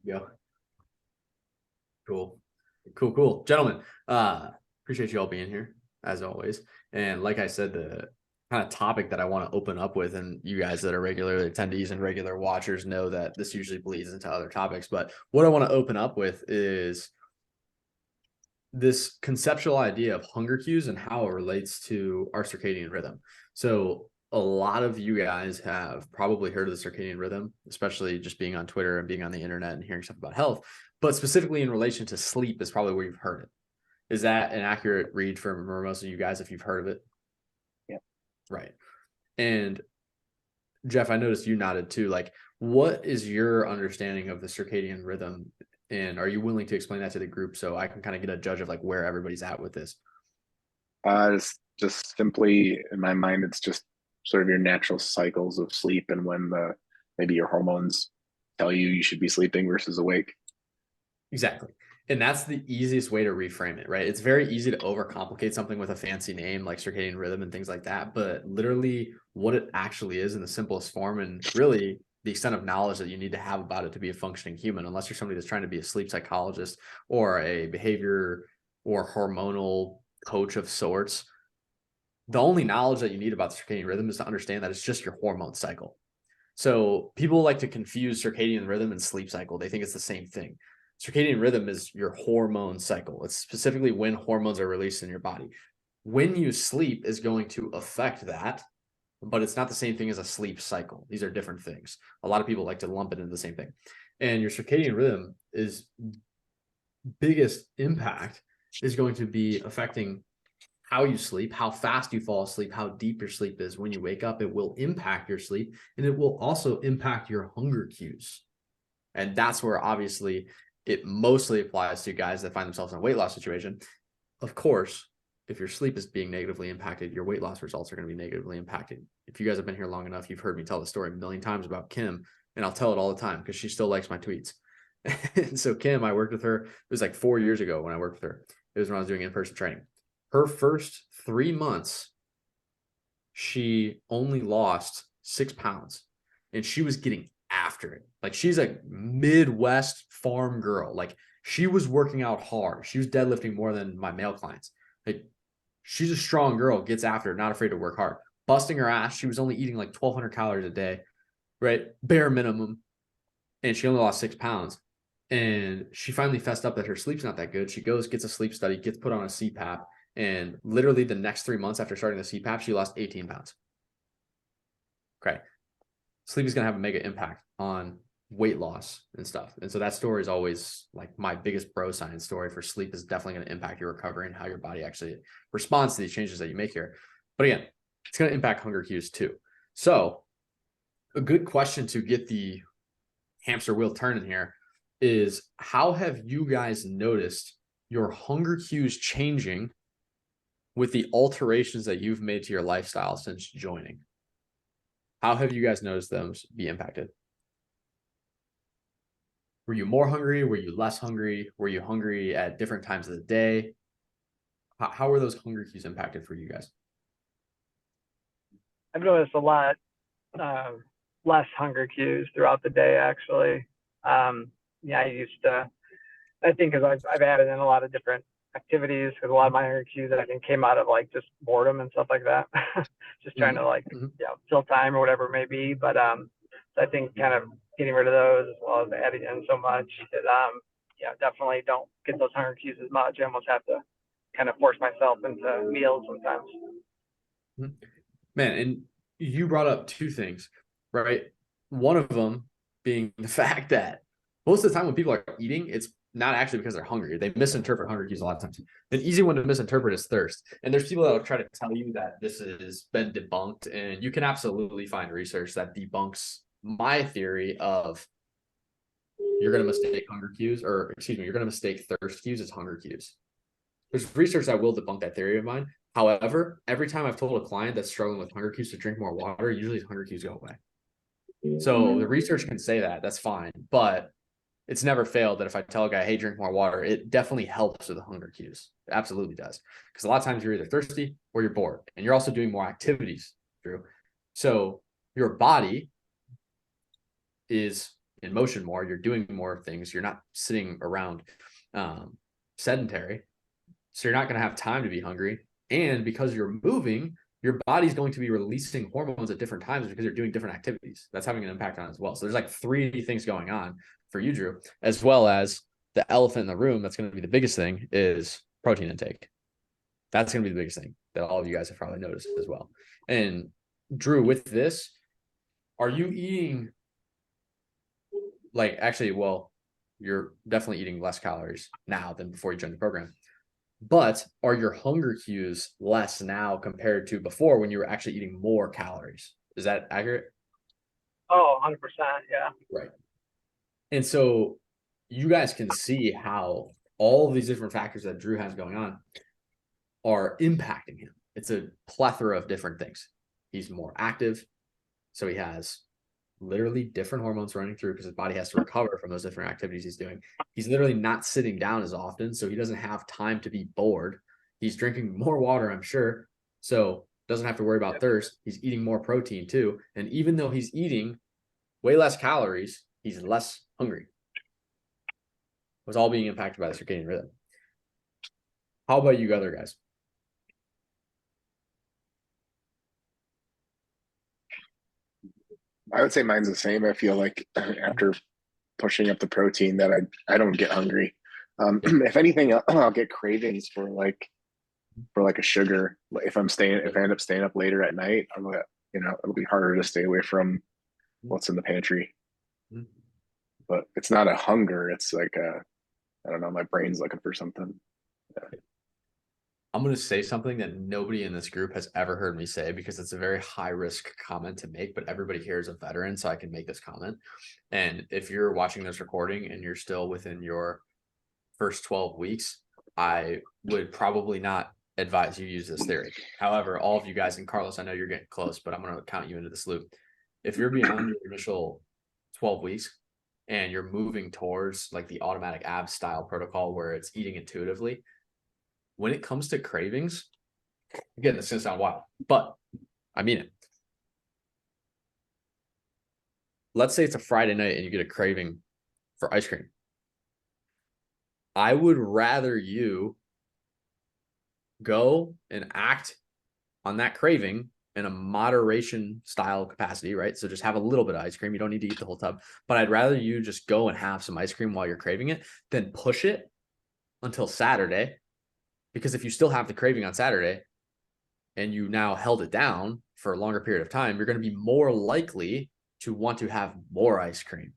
Yeah. Cool. Cool. Gentlemen, appreciate you all being here as always. And like I said, the kind of topic that I want to open up with, and you guys that are regular attendees and regular watchers know that this usually bleeds into other topics. But what I want to open up with is this conceptual idea of hunger cues and how it relates to our circadian rhythm. So a lot of you guys have probably heard of the circadian rhythm, especially just being on Twitter and being on the internet and hearing stuff about health, but specifically in relation to sleep is probably where you've heard it. Is that an accurate read for most of you guys if you've heard of it? Yeah. Right. And Jeff, I noticed you nodded too. Like, what is your understanding of the circadian rhythm? And are you willing to explain that to the group so I can kind of get a judge of like where everybody's at with this? It's just simply in my mind, it's just sort of your natural cycles of sleep and when maybe your hormones tell you should be sleeping versus awake. Exactly. And that's the easiest way to reframe it, right? It's very easy to overcomplicate something with a fancy name like circadian rhythm and things like that. But literally, what it actually is in the simplest form, and really the extent of knowledge that you need to have about it to be a functioning human, unless you're somebody that's trying to be a sleep psychologist or a behavior or hormonal coach of sorts, the only knowledge that you need about the circadian rhythm is to understand that it's just your hormone cycle. So people like to confuse circadian rhythm and sleep cycle. They think it's the same thing. Circadian rhythm is your hormone cycle. It's specifically when hormones are released in your body. When you sleep is going to affect that, but it's not the same thing as a sleep cycle. These are different things. A lot of people like to lump it into the same thing. And your circadian rhythm is biggest impact is going to be affecting how you sleep, how fast you fall asleep, how deep your sleep is when you wake up. It will impact your sleep, and it will also impact your hunger cues. And that's where obviously it mostly applies to guys that find themselves in a weight loss situation. Of course, if your sleep is being negatively impacted, your weight loss results are going to be negatively impacted. If you guys have been here long enough, you've heard me tell the story a million times about Kim, and I'll tell it all the time because she still likes my tweets. And so Kim, I worked with her. It was like 4 years ago when I worked with her. It was when I was doing in-person training. Her first 3 months, she only lost 6 pounds, and she was getting after it. Like, she's a Midwest farm girl. Like, she was working out hard. She was deadlifting more than my male clients. Like, she's a strong girl, gets after it, not afraid to work hard. Busting her ass. She was only eating like 1,200 calories a day, right? Bare minimum. And she only lost 6 pounds. And she finally fessed up that her sleep's not that good. She goes, gets a sleep study, gets put on a CPAP. And literally the next 3 months after starting the CPAP, she lost 18 pounds. Okay. Sleep is going to have a mega impact on weight loss and stuff. And so that story is always like my biggest bro science story for sleep is definitely going to impact your recovery and how your body actually responds to these changes that you make here. But again, it's going to impact hunger cues too. So a good question to get the hamster wheel turning here is, how have you guys noticed your hunger cues changing with the alterations that you've made to your lifestyle since joining? How have you guys noticed them be impacted? Were you more hungry? Were you less hungry? Were you hungry at different times of the day? How were those hunger cues impacted for you guys? I've noticed a lot less hunger cues throughout the day, actually. Yeah, I think because I've added in a lot of different activities, because a lot of my hunger cues I think came out of like just boredom and stuff like that. Just trying to like, fill time or whatever it may be. But so I think kind of getting rid of those as well as adding in so much that yeah, definitely don't get those hunger cues as much. I almost have to kind of force myself into meals sometimes. Man, and you brought up two things, right? One of them being the fact that most of the time when people are eating, it's not actually because they're hungry. They misinterpret hunger cues a lot of times. An easy one to misinterpret is thirst. And there's people that will try to tell you that this has been debunked, and you can absolutely find research that debunks my theory of you're going to mistake hunger cues, or excuse me, you're going to mistake thirst cues as hunger cues. There's research that will debunk that theory of mine. However, every time I've told a client that's struggling with hunger cues to drink more water, usually his hunger cues go away. So the research can say that, that's fine, but it's never failed that if I tell a guy, hey, drink more water, it definitely helps with the hunger cues. It absolutely does. Because a lot of times you're either thirsty or you're bored, and you're also doing more activities, Drew. So your body is in motion more, you're doing more things, you're not sitting around sedentary, so you're not going to have time to be hungry. And because you're moving, your body's going to be releasing hormones at different times because you're doing different activities. That's having an impact on it as well. So there's like 3 things going on for you, Drew, as well as the elephant in the room. That's going to be the biggest thing is protein intake. That's going to be the biggest thing that all of you guys have probably noticed as well. And Drew, with this, are you eating like actually, well, you're definitely eating less calories now than before you joined the program. But are your hunger cues less now compared to before when you were actually eating more calories? Is that accurate? Oh, 100%. Yeah. Right. And so you guys can see how all of these different factors that Drew has going on are impacting him. It's a plethora of different things. He's more active. So he has literally different hormones running through because his body has to recover from those different activities he's doing. He's literally not sitting down as often, so he doesn't have time to be bored. He's drinking more water, I'm sure, so doesn't have to worry about thirst. He's eating more protein too, and even though he's eating way less calories, he's less hungry. It was all being impacted by the circadian rhythm. How about you other guys? I would say mine's the same. I feel like after pushing up the protein that I don't get hungry. If anything, I'll get cravings for like a sugar. If I end up staying up later at night, it'll be harder to stay away from what's in the pantry. But it's not a hunger. It's like I don't know, my brain's looking for something. Yeah. I'm going to say something that nobody in this group has ever heard me say because it's a very high risk comment to make, but everybody here is a veteran, so I can make this comment. And if you're watching this recording and you're still within your first 12 weeks, I would probably not advise you use this theory. However, all of you guys, and Carlos, I know you're getting close, but I'm going to count you into this loop. If you're beyond your initial 12 weeks and you're moving towards like the automatic abs style protocol where it's eating intuitively, when it comes to cravings, again, this is gonna sound wild, but I mean it. Let's say it's a Friday night and you get a craving for ice cream. I would rather you go and act on that craving in a moderation style capacity, right? So just have a little bit of ice cream. You don't need to eat the whole tub, but I'd rather you just go and have some ice cream while you're craving it than push it until Saturday. Because if you still have the craving on Saturday and you now held it down for a longer period of time, you're going to be more likely to want to have more ice cream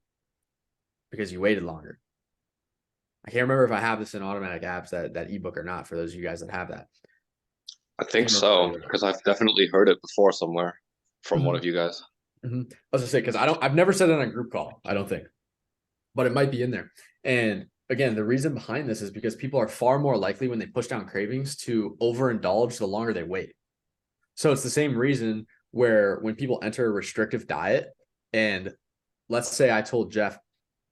because you waited longer. I can't remember if I have this in Automatic Abs, that ebook or not, for those of you guys that have that. I think so, because I've definitely heard it before somewhere from one of you guys. I was gonna say, because I've never said it on a group call, I don't think, but it might be in there. And again, the reason behind this is because people are far more likely when they push down cravings to overindulge the longer they wait. So it's the same reason where when people enter a restrictive diet, and let's say I told Jeff,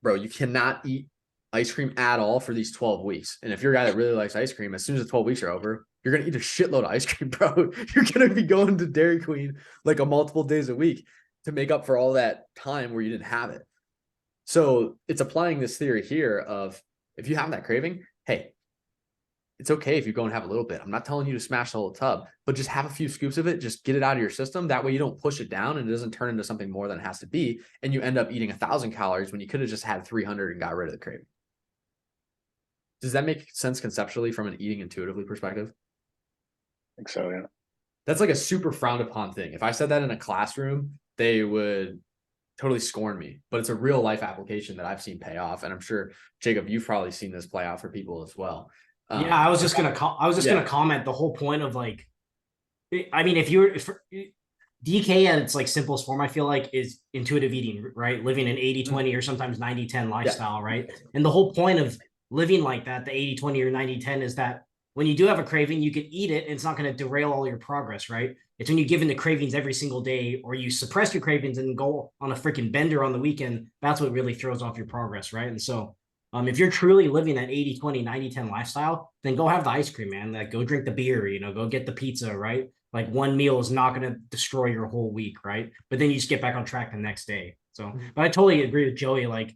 bro, you cannot eat ice cream at all for these 12 weeks. And if you're a guy that really likes ice cream, as soon as the 12 weeks are over, you're going to eat a shitload of ice cream, bro. You're going to be going to Dairy Queen like a multiple days a week to make up for all that time where you didn't have it. So it's applying this theory here of if you have that craving, hey, it's okay if you go and have a little bit. I'm not telling you to smash the whole tub, but just have a few scoops of it. Just get it out of your system. That way you don't push it down and it doesn't turn into something more than it has to be. And you end up eating 1,000 calories when you could have just had 300 and got rid of the craving. Does that make sense conceptually from an eating intuitively perspective? I think so, yeah. That's like a super frowned upon thing. If I said that in a classroom, they would totally scorn me, but it's a real life application that I've seen pay off. And I'm sure, Jacob, you've probably seen this play out for people as well. Yeah, I was just gonna gonna comment the whole point of like, I mean, if DK at its like simplest form, I feel like is intuitive eating, right? Living an 80-20 or sometimes 90-10 lifestyle, right? And the whole point of living like that, the 80-20 or 90-10, is that when you do have a craving, you can eat it and it's not going to derail all your progress, right? It's when you give in to cravings every single day or you suppress your cravings and go on a freaking bender on the weekend, that's what really throws off your progress, right? And so if you're truly living that 80-20, 90-10 lifestyle, then go have the ice cream, man. Like, go drink the beer, go get the pizza, right? Like, one meal is not going to destroy your whole week, right? But then you just get back on track the next day. So, but I totally agree with Joey. Like,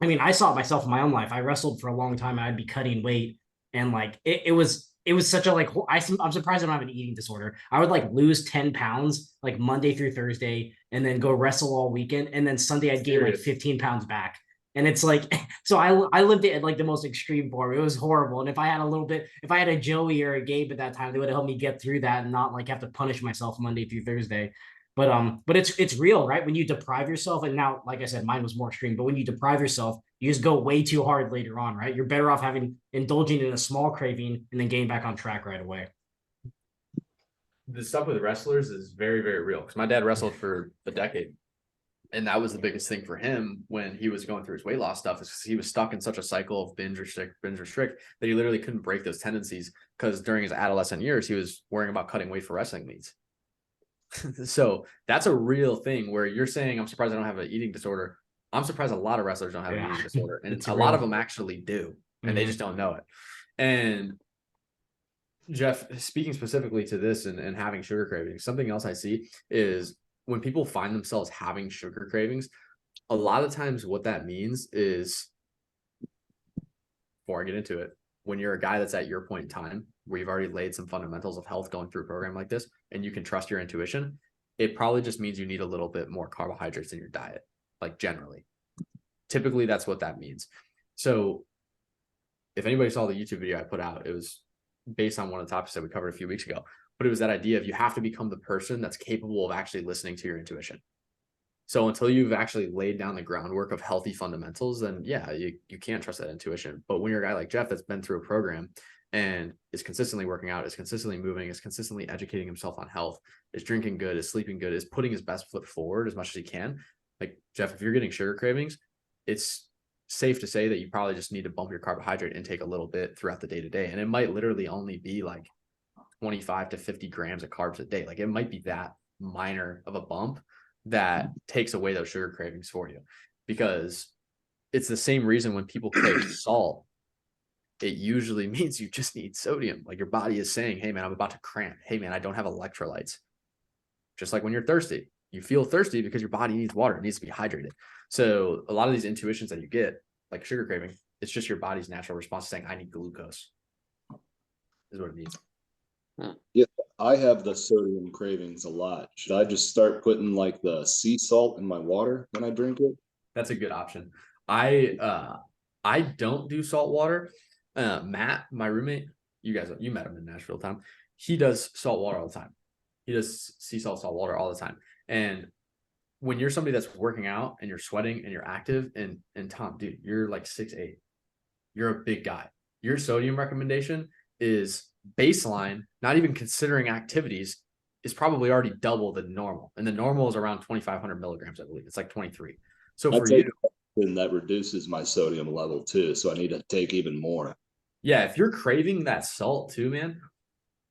I mean, I saw it myself in my own life. I wrestled for a long time and I'd be cutting weight, and like it was such a like I'm surprised I don't have an eating disorder. I would like lose 10 pounds like Monday through Thursday and then go wrestle all weekend, and then Sunday I'd gain like 15 pounds back. And it's like, so I lived it at like the most extreme form. It was horrible. And if I had a Joey or a Gabe at that time, they would have helped me get through that and not like have to punish myself Monday through Thursday. But it's real, right? When you deprive yourself, and now, like I said, mine was more extreme, but when you deprive yourself, you just go way too hard later on, right? You're better off indulging in a small craving and then getting back on track right away. The stuff with wrestlers is very, very real, because my dad wrestled for a decade. And that was the biggest thing for him when he was going through his weight loss stuff, is because he was stuck in such a cycle of binge restrict, that he literally couldn't break those tendencies, because during his adolescent years, he was worrying about cutting weight for wrestling meets. So that's a real thing where you're saying, I'm surprised I don't have an eating disorder. I'm surprised a lot of wrestlers don't have an eating disorder. And a lot of them actually do, and they just don't know it. And Jeff, speaking specifically to this and having sugar cravings, something else I see is when people find themselves having sugar cravings, a lot of times what that means is, before I get into it, when you're a guy that's at your point in time where you've already laid some fundamentals of health going through a program like this, and you can trust your intuition, it probably just means you need a little bit more carbohydrates in your diet, like generally. Typically, that's what that means. So if anybody saw the YouTube video I put out, it was based on one of the topics that we covered a few weeks ago, but it was that idea of you have to become the person that's capable of actually listening to your intuition. So until you've actually laid down the groundwork of healthy fundamentals, then yeah, you can't trust that intuition. But when you're a guy like Jeff that's been through a program and is consistently working out, is consistently moving, is consistently educating himself on health, is drinking good, is sleeping good, is putting his best foot forward as much as he can. Like, Jeff, if you're getting sugar cravings, it's safe to say that you probably just need to bump your carbohydrate intake a little bit throughout the day to day. And it might literally only be like 25 to 50 grams of carbs a day. Like, it might be that minor of a bump that takes away those sugar cravings for you, because it's the same reason when people crave salt, it usually means you just need sodium. Like, your body is saying, hey man, I'm about to cramp. Hey man, I don't have electrolytes. Just like when you're thirsty, you feel thirsty because your body needs water. It needs to be hydrated. So a lot of these intuitions that you get, like sugar craving, it's just your body's natural response saying, I need glucose, is what it means. Yeah, I have the sodium cravings a lot. Should I just start putting like the sea salt in my water when I drink it? That's a good option. I don't do salt water. Matt, my roommate, you met him in Nashville time. He does salt water all the time. He does sea salt water all the time. And when you're somebody that's working out and you're sweating and you're active, and Tom, dude, you're like 6'8". You're a big guy. Your sodium recommendation is baseline, not even considering activities, is probably already double the normal. And the normal is around 2,500 milligrams, I believe. It's like 23. So for you, and that reduces my sodium level too. So I need to take even more. Yeah, if you're craving that salt too, man,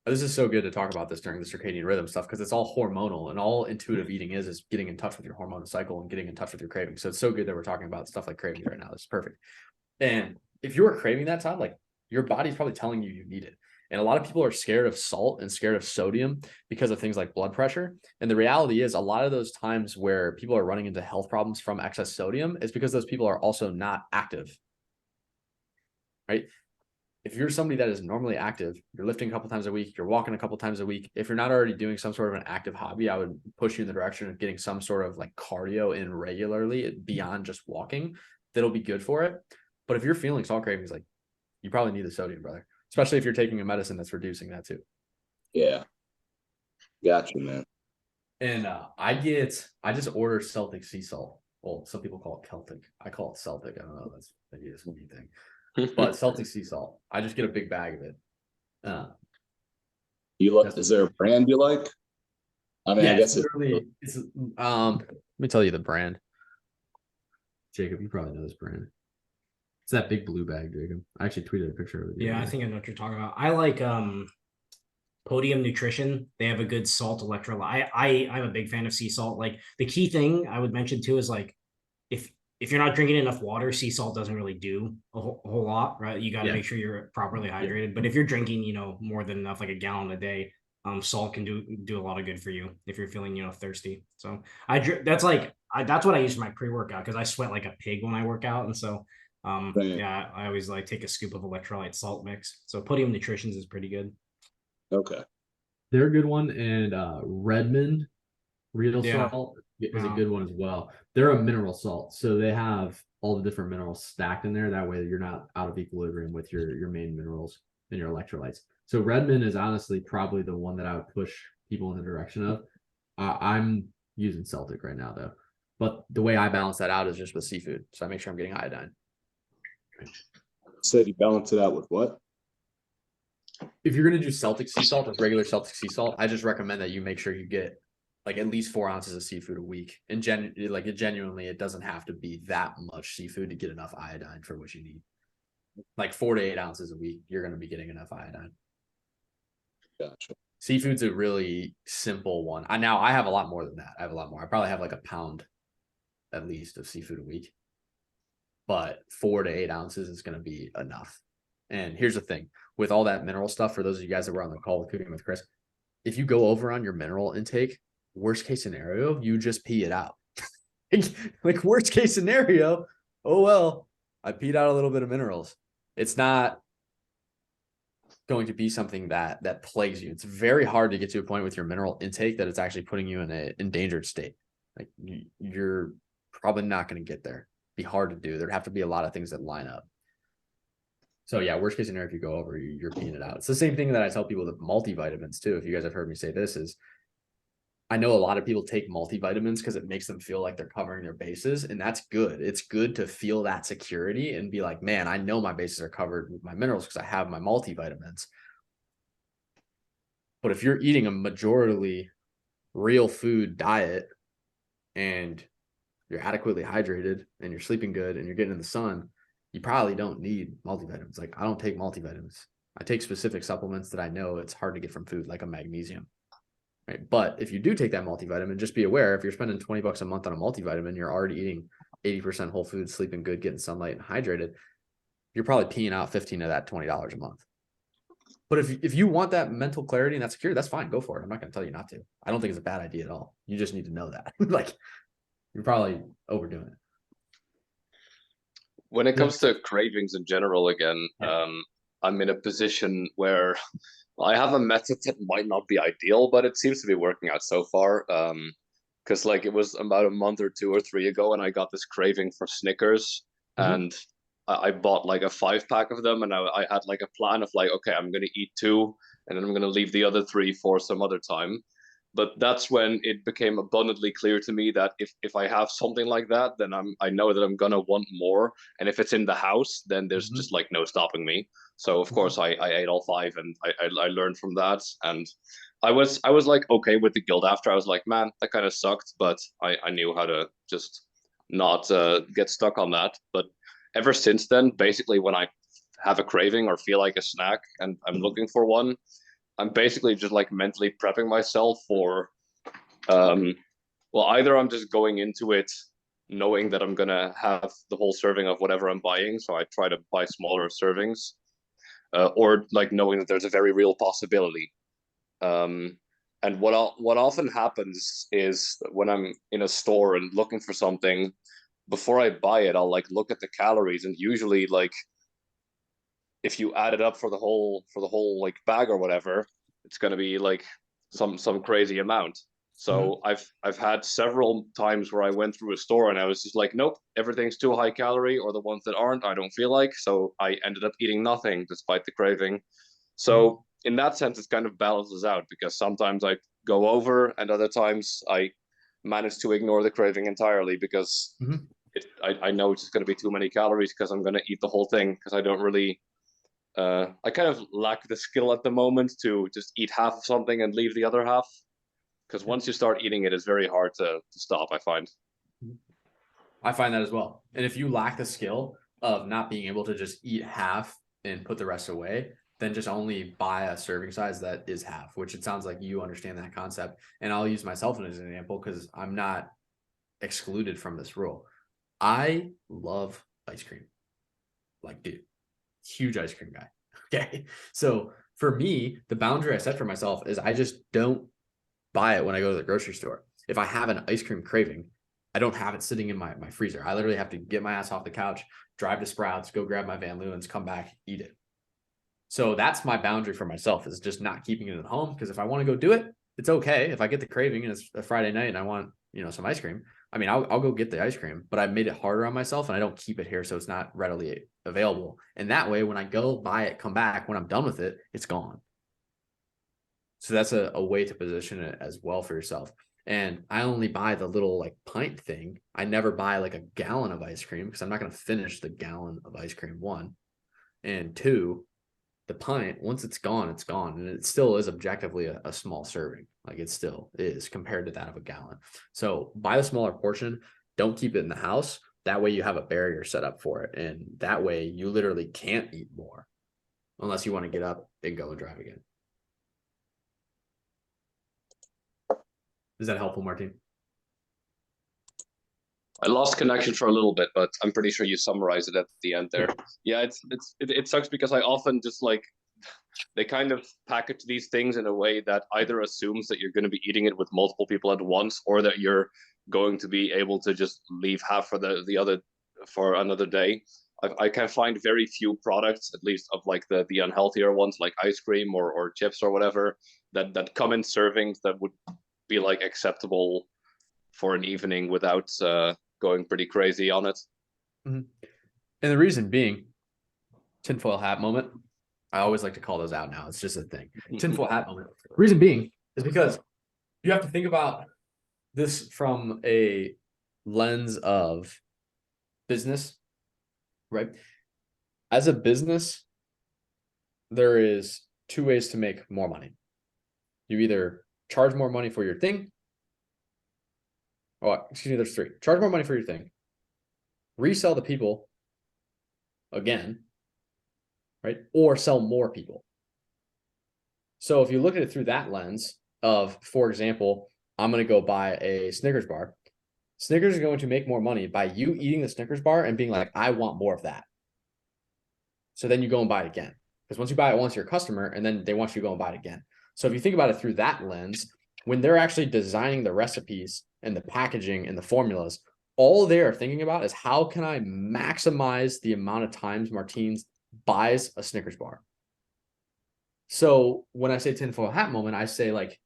this is so good to talk about this during the circadian rhythm stuff, because it's all hormonal, and all intuitive eating is getting in touch with your hormonal cycle and getting in touch with your cravings. So it's so good that we're talking about stuff like cravings right now. This is perfect. And if you are craving that, Todd, like, your body's probably telling you need it. And a lot of people are scared of salt and scared of sodium because of things like blood pressure. And the reality is, a lot of those times where people are running into health problems from excess sodium is because those people are also not active, right? If you're somebody that is normally active, you're lifting a couple times a week, you're walking a couple times a week. If you're not already doing some sort of an active hobby, I would push you in the direction of getting some sort of like cardio in regularly beyond just walking. That'll be good for it. But if you're feeling salt cravings, like, you probably need the sodium, brother. Especially if you're taking a medicine that's reducing that too. Yeah. Gotcha, man. And I just order Celtic sea salt. Well, some people call it Celtic. I call it Celtic. I don't know. That's maybe a sweet thing. But Celtic sea salt. I just get a big bag of it. Is there a brand you like? I mean, yeah, I guess it's let me tell you the brand. Jacob, you probably know this brand. It's that big blue bag, Jacob. I actually tweeted a picture of it. Yeah, I think I know what you're talking about. I like Podium Nutrition. They have a good salt electrolyte. I'm a big fan of sea salt. Like, the key thing I would mention too is, like, if you're not drinking enough water, sea salt doesn't really do a whole lot, right? You got to make sure you're properly hydrated. But if you're drinking, more than enough, like a gallon a day, Salt can do a lot of good for you if you're feeling, thirsty. So that's what I use for my pre-workout, because I sweat like a pig when I work out. And so Right. yeah, I always like take a scoop of electrolyte salt mix. So Podium Nutritions is pretty good. Okay. They're a good one, and Redmond Real Yeah. Salt is a good one as well. They're a mineral salt, so they have all the different minerals stacked in there. That way, you're not out of equilibrium with your main minerals and your electrolytes. So Redmond is honestly probably the one that I would push people in the direction of. I'm using Celtic right now though, but the way I balance that out is just with seafood. So I make sure I'm getting iodine. Said you balance it out with what? If you're gonna do Celtic sea salt, just regular Celtic sea salt, I just recommend that you make sure you get like at least 4 ounces of seafood a week. And genuinely, it doesn't have to be that much seafood to get enough iodine for what you need. Like 4 to 8 ounces a week, you're gonna be getting enough iodine. Gotcha. Seafood's a really simple one. I have a lot more than that. I have a lot more. I probably have like a pound at least of seafood a week. But 4 to 8 ounces is gonna be enough. And here's the thing with all that mineral stuff, for those of you guys that were on the call with Cooking with Chris, if you go over on your mineral intake, worst case scenario, you just pee it out. Like worst case scenario, oh well, I peed out a little bit of minerals. It's not going to be something that plagues you. It's very hard to get to a point with your mineral intake that it's actually putting you in an endangered state. Like you're probably not going to get there. Be hard to do. There'd have to be a lot of things that line up. So yeah, worst case scenario, if you go over, you're peeing it out. It's the same thing that I tell people with multivitamins too. If you guys have heard me say this, is I know a lot of people take multivitamins because it makes them feel like they're covering their bases, and that's good. It's good to feel that security and be like, man, I know my bases are covered with my minerals because I have my multivitamins. But if you're eating a majorly real food diet and you're adequately hydrated and you're sleeping good and you're getting in the sun, you probably don't need multivitamins. Like I don't take multivitamins. I take specific supplements that I know it's hard to get from food, like a magnesium. Right. But if you do take that multivitamin, just be aware if you're spending $20 a month on a multivitamin, you're already eating 80% whole food, sleeping good, getting sunlight and hydrated. You're probably peeing out 15 of that $20 a month. But if you want that mental clarity and that security, that's fine. Go for it. I'm not going to tell you not to. I don't think it's a bad idea at all. You just need to know that. Like you're probably overdoing it. When it comes to cravings in general, again, Yeah. I'm in a position where I have a method that might not be ideal, but it seems to be working out so far. Because like it was about a month or 2 or 3 ago, and I got this craving for Snickers, and I bought like a 5-pack of them, and I had like a plan of like, okay, I'm gonna eat 2, and then I'm gonna leave the other 3 for some other time. But that's when it became abundantly clear to me that if I have something like that, then I know that I'm gonna want more. And if it's in the house, then there's just like no stopping me. So of course I ate all 5, and I learned from that. And I was like okay with the guilt after. I was like, man, that kind of sucked, but I knew how to just not get stuck on that. But ever since then, basically when I have a craving or feel like a snack and I'm looking for one, I'm basically just like mentally prepping myself for well, either I'm just going into it knowing that I'm gonna have the whole serving of whatever I'm buying, so I try to buy smaller servings, or like knowing that there's a very real possibility. And what often happens is when I'm in a store and looking for something, before I buy it, I'll like look at the calories, and usually like if you add it up for the whole like bag or whatever, it's gonna be like some crazy amount. So I've had several times where I went through a store and I was just like, nope, everything's too high calorie, or the ones that aren't, I don't feel like. So I ended up eating nothing despite the craving. So in that sense, it kind of balances out because sometimes I go over and other times I manage to ignore the craving entirely because I know it's just going to be too many calories because I'm going to eat the whole thing because I don't really I kind of lack the skill at the moment to just eat half of something and leave the other half. Because once you start eating it, it's very hard to stop, I find. I find that as well. And if you lack the skill of not being able to just eat half and put the rest away, then just only buy a serving size that is half, which it sounds like you understand that concept. And I'll use myself as an example because I'm not excluded from this rule. I love ice cream. Like, dude, huge ice cream guy. Okay. So For me, the boundary I set for myself is I just don't buy it when I go to the grocery store. If I have an ice cream craving, I don't have it sitting in my freezer. I literally have to get my ass off the couch, drive to Sprouts, go grab my Van Leeuwens, come back, eat it. So that's my boundary for myself, is just not keeping it at home. Because if I want to go do it, it's okay. If I get the craving and it's a Friday night and I want, some ice cream, I mean, I'll go get the ice cream, but I made it harder on myself and I don't keep it here. So it's not readily available. And that way, when I go buy it, come back, when I'm done with it, it's gone. So that's a way to position it as well for yourself. And I only buy the little like pint thing. I never buy like a gallon of ice cream because I'm not going to finish the gallon of ice cream, one. And two, the pint, once it's gone, it's gone. And it still is objectively a small serving. Like it still is compared to that of a gallon. So buy the smaller portion. Don't keep it in the house. That way you have a barrier set up for it. And that way you literally can't eat more unless you want to get up and go and drive again. Is that helpful, Martin? I lost connection for a little bit, but I'm pretty sure you summarized it at the end there. Yeah, it sucks because I often just like, they kind of package these things in a way that either assumes that you're going to be eating it with multiple people at once, or that you're going to be able to just leave half for the other for another day. I can find very few products, at least of like the unhealthier ones, like ice cream or chips or whatever, that come in servings that would be like acceptable for an evening without going pretty crazy on it. Mm-hmm. And the reason being, tinfoil hat moment. I always like to call those out now. It's just a thing. Tinfoil hat moment. Reason being is because you have to think about this from a lens of business, right? As a business, there is two ways to make more money. You either charge more money for your thing. Oh, excuse me, there's three. Charge more money for your thing. Resell the people again, right? Or sell more people. So if you look at it through that lens of, for example, I'm going to go buy a Snickers bar. Snickers is going to make more money by you eating the Snickers bar and being like, I want more of that. So then you go and buy it again. Because once you buy it once, you're a customer, and then they want you to go and buy it again. So if you think about it through that lens, when they're actually designing the recipes and the packaging and the formulas, all they are thinking about is how can I maximize the amount of times Martine's buys a Snickers bar. So when I say tinfoil hat moment, I say like,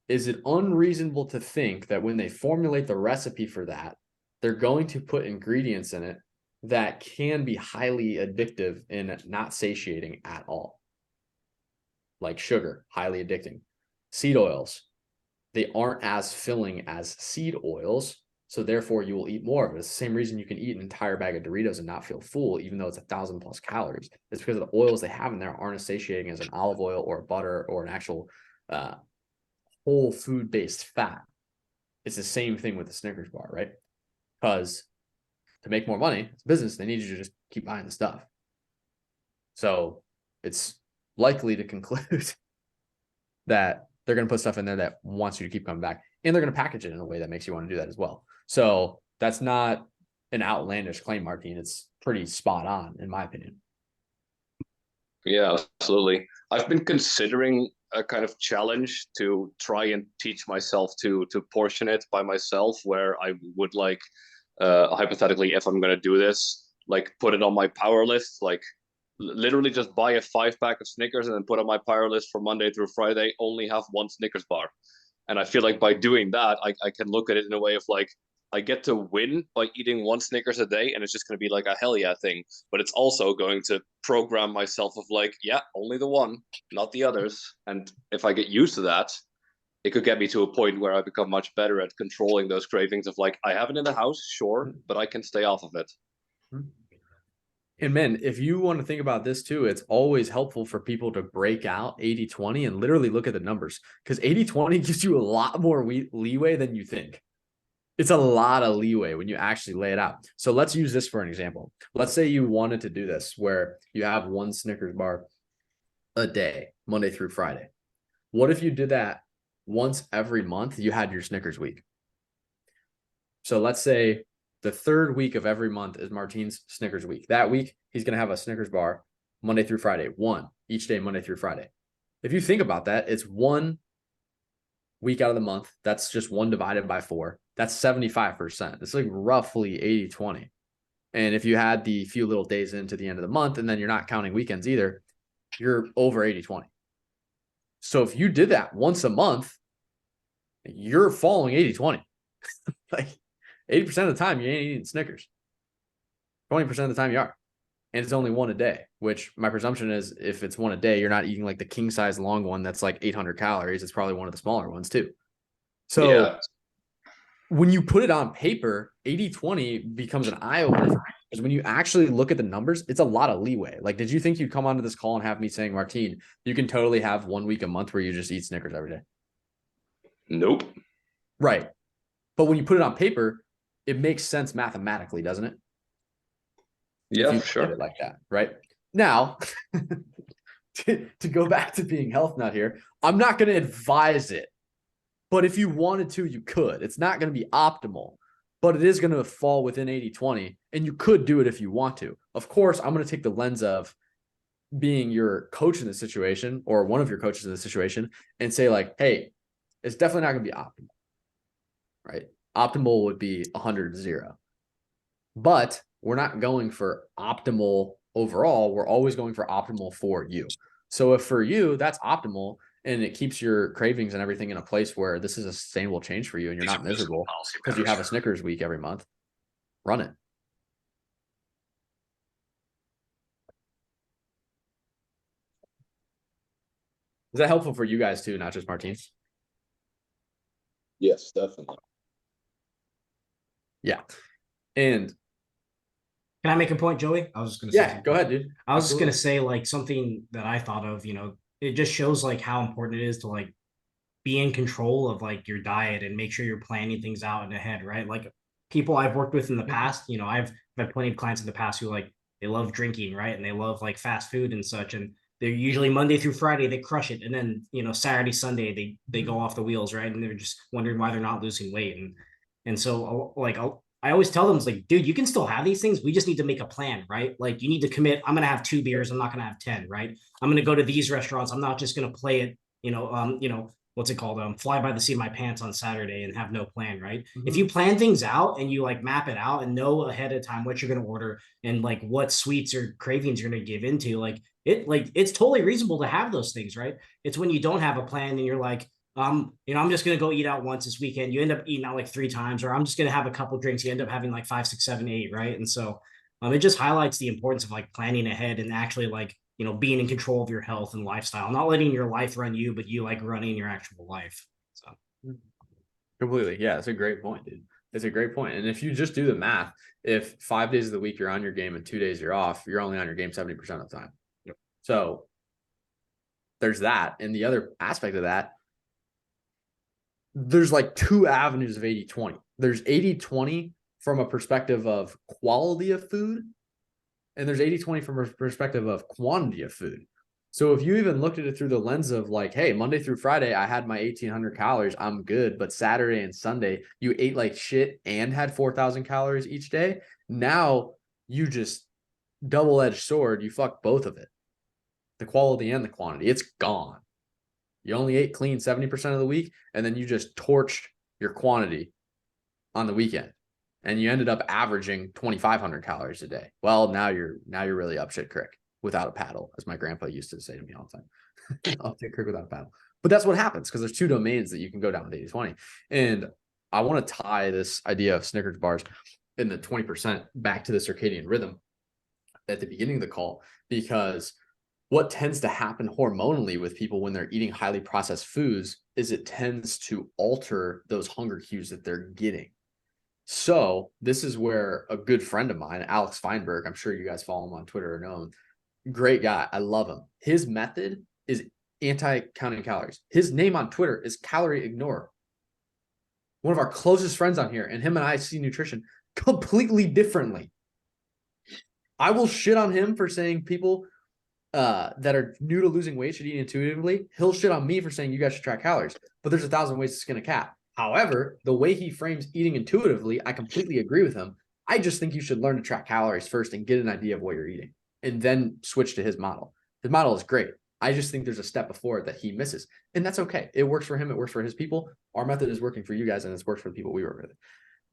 is it unreasonable to think that when they formulate the recipe for that, they're going to put ingredients in it that can be highly addictive and not satiating at all? Like sugar, highly addicting. Seed oils, they aren't as filling as seed oils, so therefore you will eat more of it. It's the same reason you can eat an entire bag of Doritos and not feel full, even though it's 1,000+ calories. It's because of the oils they have in there aren't as satiating as an olive oil or a butter or an actual whole food-based fat. It's the same thing with the Snickers bar, right? Because to make more money, it's business, they need you to just keep buying the stuff. So it's likely to conclude that they're going to put stuff in there that wants you to keep coming back, and they're going to package it in a way that makes you want to do that as well. So that's not an outlandish claim, Martin. It's pretty spot on, in my opinion. Yeah, absolutely. I've been considering a kind of challenge to try and teach myself to portion it by myself, where I would like, hypothetically, if I'm going to do this, like put it on my power list, like literally just buy a 5-pack of Snickers and then put on my power list for Monday through Friday, only have one Snickers bar. And I feel like by doing that, I can look at it in a way of like, I get to win by eating one Snickers a day, and it's just going to be like a hell yeah thing. But it's also going to program myself of like, yeah, only the one, not the others. And if I get used to that, it could get me to a point where I become much better at controlling those cravings of like, I have it in the house, sure, but I can stay off of it. And man, if you want to think about this too, it's always helpful for people to break out 80-20 and literally look at the numbers, because 80-20 gives you a lot more leeway than you think. It's a lot of leeway when you actually lay it out. So let's use this for an example. Let's say you wanted to do this where you have one Snickers bar a day, Monday through Friday. What if you did that once every month? You had your Snickers week. So let's say the third week of every month is Martine's Snickers week. That week, he's going to have a Snickers bar Monday through Friday, one each day, Monday through Friday. If you think about that, it's 1 week out of the month. That's just 1 divided by 4. That's 75%. It's like roughly 80-20. And if you had the few little days into the end of the month, and then you're not counting weekends either, you're over 80-20. So if you did that once a month, you're following 80-20. Like 80% of the time, you ain't eating Snickers. 20% of the time you are. And it's only 1 a day, which my presumption is if it's 1 a day, you're not eating like the king size long one that's like 800 calories. It's probably one of the smaller ones too. So Yeah. when you put it on paper, 80-20 becomes an eye opener because when you actually look at the numbers, it's a lot of leeway. Like, did you think you'd come onto this call and have me saying, Martine, you can totally have 1 week a month where you just eat Snickers every day? Nope. Right. But when you put it on paper, it makes sense mathematically, doesn't it? If Yeah, you for sure. look at it like that, right? Now, to go back to being health nut here, I'm not going to advise it. But if you wanted to, you could. It's not going to be optimal, but it is going to fall within 80-20, and you could do it if you want to. Of course, I'm going to take the lens of being your coach in this situation or one of your coaches in this situation and say like, hey, it's definitely not going to be optimal, right? Optimal would be 100-0. But we're not going for optimal overall. We're always going for optimal for you. So if for you, that's optimal, and it keeps your cravings and everything in a place where this is a sustainable change for you and you're not miserable because you have a Snickers week every month, run it. Is that helpful for you guys too, not just Martine's? Yes, definitely. Yeah. And Can I make a point, Joey? I was just gonna say yeah, something. go ahead, dude. I was just Absolutely. gonna say like something that I thought of, it just shows like how important it is to like be in control of like your diet and make sure you're planning things out in ahead, right? Like people I've worked with in the past, I've had plenty of clients in the past who like they love drinking, right? And they love like fast food and such. And they're usually Monday through Friday, they crush it. And then, Saturday, Sunday, they go off the wheels, right? And they're just wondering why they're not losing weight. And so like I always tell them, it's like, dude, you can still have these things. We just need to make a plan, right? Like you need to commit. I'm gonna have 2 beers. I'm not gonna have 10, right? I'm gonna go to these restaurants. I'm not just gonna play it, what's it called? Fly by the seat of my pants on Saturday and have no plan, right? Mm-hmm. If you plan things out and you like map it out and know ahead of time what you're gonna order and like what sweets or cravings you're gonna give into, it's totally reasonable to have those things, right? It's when you don't have a plan and you're like, I'm just gonna go eat out once this weekend. You end up eating out like 3 times, or I'm just gonna have a couple drinks. You end up having like 5, 6, 7, 8, right? And so it just highlights the importance of like planning ahead and actually like being in control of your health and lifestyle, not letting your life run you, but you like running your actual life. So Completely. Yeah, it's a great point, dude. It's a great point. And if you just do the math, if 5 days of the week you're on your game and 2 days you're off, you're only on your game 70% of the time. Yep. So there's that. And the other aspect of that, there's like 2 avenues of 80-20. There's 80-20 from a perspective of quality of food, and there's 80-20 from a perspective of quantity of food. So if you even looked at it through the lens of like, hey, Monday through Friday, I had my 1,800 calories, I'm good. But Saturday and Sunday, you ate like shit and had 4,000 calories each day. Now you just double-edged sword, you fuck both of it. The quality and the quantity, it's gone. You only ate clean 70% of the week, and then you just torched your quantity on the weekend. And you ended up averaging 2,500 calories a day. Well, now you're really up shit creek without a paddle, as my grandpa used to say to me all the time. Up shit creek without a paddle. But that's what happens because there's 2 domains that you can go down with 80-20. And I want to tie this idea of Snickers bars in the 20% back to the circadian rhythm at the beginning of the call, because what tends to happen hormonally with people when they're eating highly processed foods is it tends to alter those hunger cues that they're getting. So this is where a good friend of mine, Alex Feinberg, I'm sure you guys follow him on Twitter or know him. Great guy. I love him. His method is anti-counting calories. His name on Twitter is Calorie Ignorer. One of our closest friends on here, and him and I see nutrition completely differently. I will shit on him for saying people that are new to losing weight should eat intuitively. He'll shit on me for saying you guys should track calories, but there's 1,000 ways to skin a cat. However, the way he frames eating intuitively, I completely agree with him. I just think you should learn to track calories first and get an idea of what you're eating and then switch to his model. His model is great. I just think there's a step before it that he misses. And that's okay. It works for him. It works for his people. Our method is working for you guys, and it's worked for the people we work with.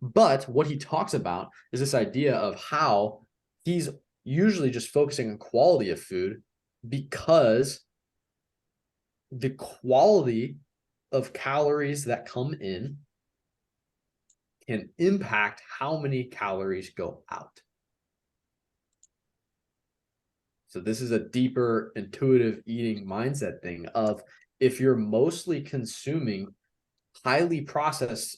But what he talks about is this idea of how he's usually just focusing on quality of food because the quality of calories that come in can impact how many calories go out. So this is a deeper intuitive eating mindset thing of if you're mostly consuming highly processed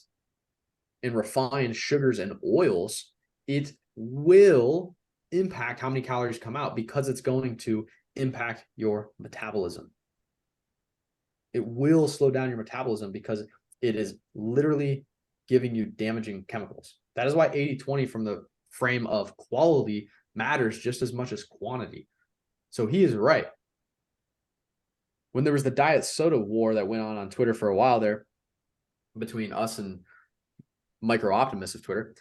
and refined sugars and oils, it will impact how many calories come out because it's going to impact your metabolism. It will slow down your metabolism because it is literally giving you damaging chemicals. That is why 80-20 from the frame of quality matters just as much as quantity. So he is right. When there was the diet soda war that went on Twitter for a while there between us and Micro Optimist of Twitter,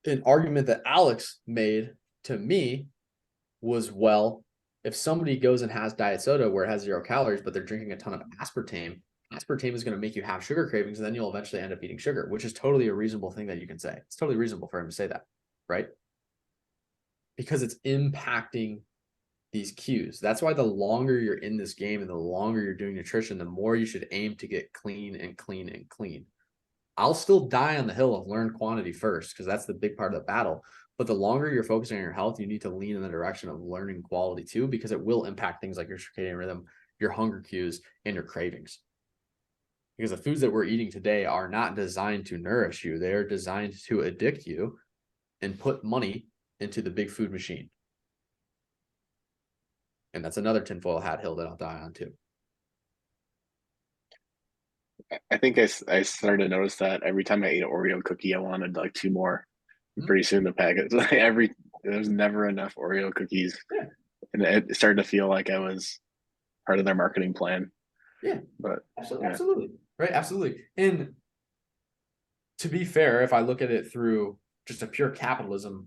an argument that Alex made to me was, well, if somebody goes and has diet soda where it has 0 calories, but they're drinking a ton of aspartame is going to make you have sugar cravings, and then you'll eventually end up eating sugar, which is totally a reasonable thing that you can say. It's totally reasonable for him to say that, right? Because it's impacting these cues. That's why the longer you're in this game and the longer you're doing nutrition, the more you should aim to get clean and clean and clean. I'll still die on the hill of learn quantity first, because that's the big part of the battle. But the longer you're focusing on your health, you need to lean in the direction of learning quality too, because it will impact things like your circadian rhythm, your hunger cues, and your cravings. Because the foods that we're eating today are not designed to nourish you. They are designed to addict you and put money into the big food machine. And that's another tinfoil hat hill that I'll die on too. I think I started to notice that every time I ate an Oreo cookie, I wanted like 2 more. And pretty soon the packet, like there's never enough Oreo cookies. Yeah. And it started to feel like I was part of their marketing plan. Yeah, but absolutely. Right, absolutely. And to be fair, if I look at it through just a pure capitalism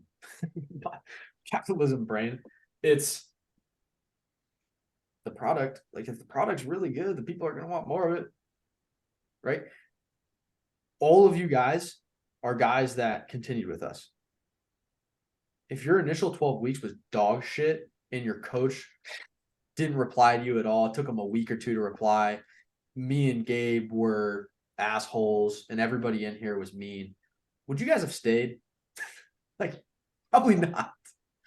brain, it's the product. Like, if the product's really good, the people are going to want more of it, right? All of you guys are guys that continued with us. If your initial 12 weeks was dog shit and your coach didn't reply to you at all, it took him a week or 2 to reply, me and Gabe were assholes and everybody in here was mean, would you guys have stayed? Like, probably not.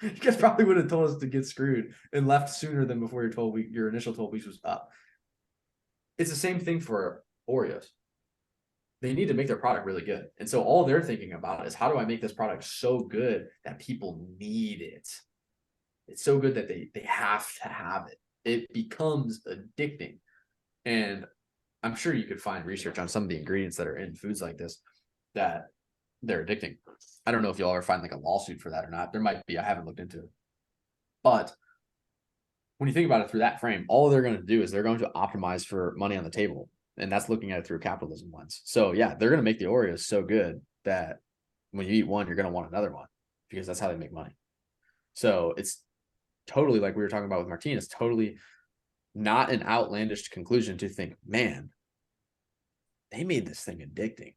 You guys probably would have told us to get screwed and left sooner than before your initial 12 weeks was up. It's the same thing for Oreos. They need to make their product really good. And so all they're thinking about is, how do I make this product so good that people need it? It's so good that they have to have it. It becomes addicting. And I'm sure you could find research on some of the ingredients that are in foods like this that they're addicting. I don't know if you'll ever find like a lawsuit for that or not. There might be. I haven't looked into it. But when you think about it through that frame, all they're going to do is they're going to optimize for money on the table. And that's looking at it through a capitalism lens. So yeah, they're going to make the Oreos so good that when you eat one, you're going to want another one, because that's how they make money. So it's totally, like we were talking about with Martine, it's totally not an outlandish conclusion to think, man, they made this thing addicting.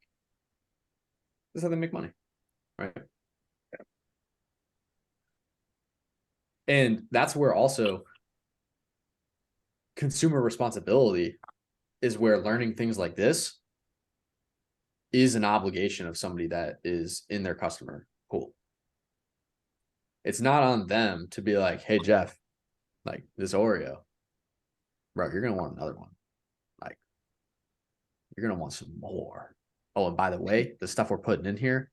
This is how they make money, right? And that's where also consumer responsibility is, where learning things like this is an obligation of somebody that is in their customer pool. It's not on them to be like, hey, Jeff, like this Oreo, bro, you're going to want another one. Like, you're going to want some more. Oh, and by the way, the stuff we're putting in here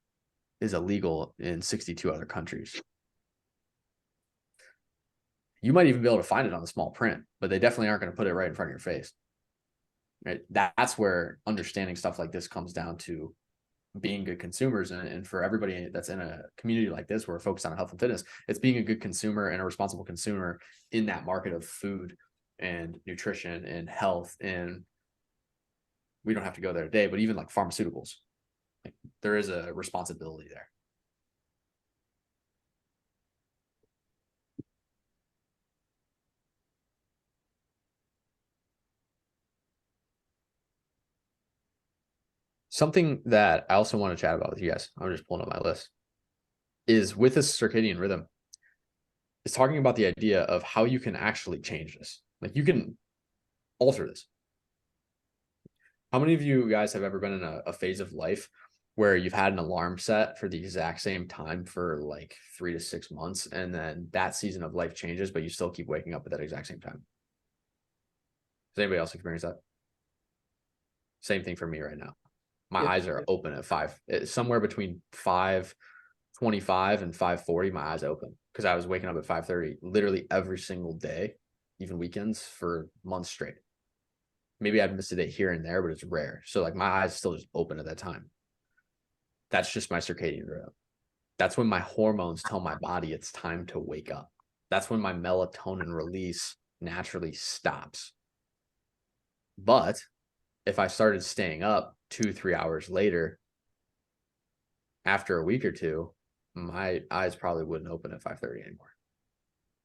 is illegal in 62 other countries. You might even be able to find it on the small print, but they definitely aren't going to put it right in front of your face. Right? That's where understanding stuff like this comes down to being good consumers. And for everybody that's in a community like this, where we're focused on health and fitness, it's being a good consumer and a responsible consumer in that market of food and nutrition and health. And we don't have to go there today, but even like pharmaceuticals, like, there is a responsibility there. Something that I also want to chat about with you guys, I'm just pulling up my list, is with this circadian rhythm, is talking about the idea of how you can actually change this. Like you can alter this. How many of you guys have ever been in a phase of life where you've had an alarm set for the exact same time for like 3 to 6 months, and then that season of life changes, but you still keep waking up at that exact same time? Does anybody else experience that? Same thing for me right now. My Yep. eyes are open at 5, somewhere between 5:25 and 5:40. My eyes open because I was waking up at 5:30 literally every single day, even weekends, for months straight. Maybe I'd miss a day here and there, but it's rare. So like my eyes still just open at that time. That's just my circadian rhythm. That's when my hormones tell my body it's time to wake up. That's when my melatonin release naturally stops. But if I started staying up 2-3 hours later, after a week or two, my eyes probably wouldn't open at 5:30 anymore,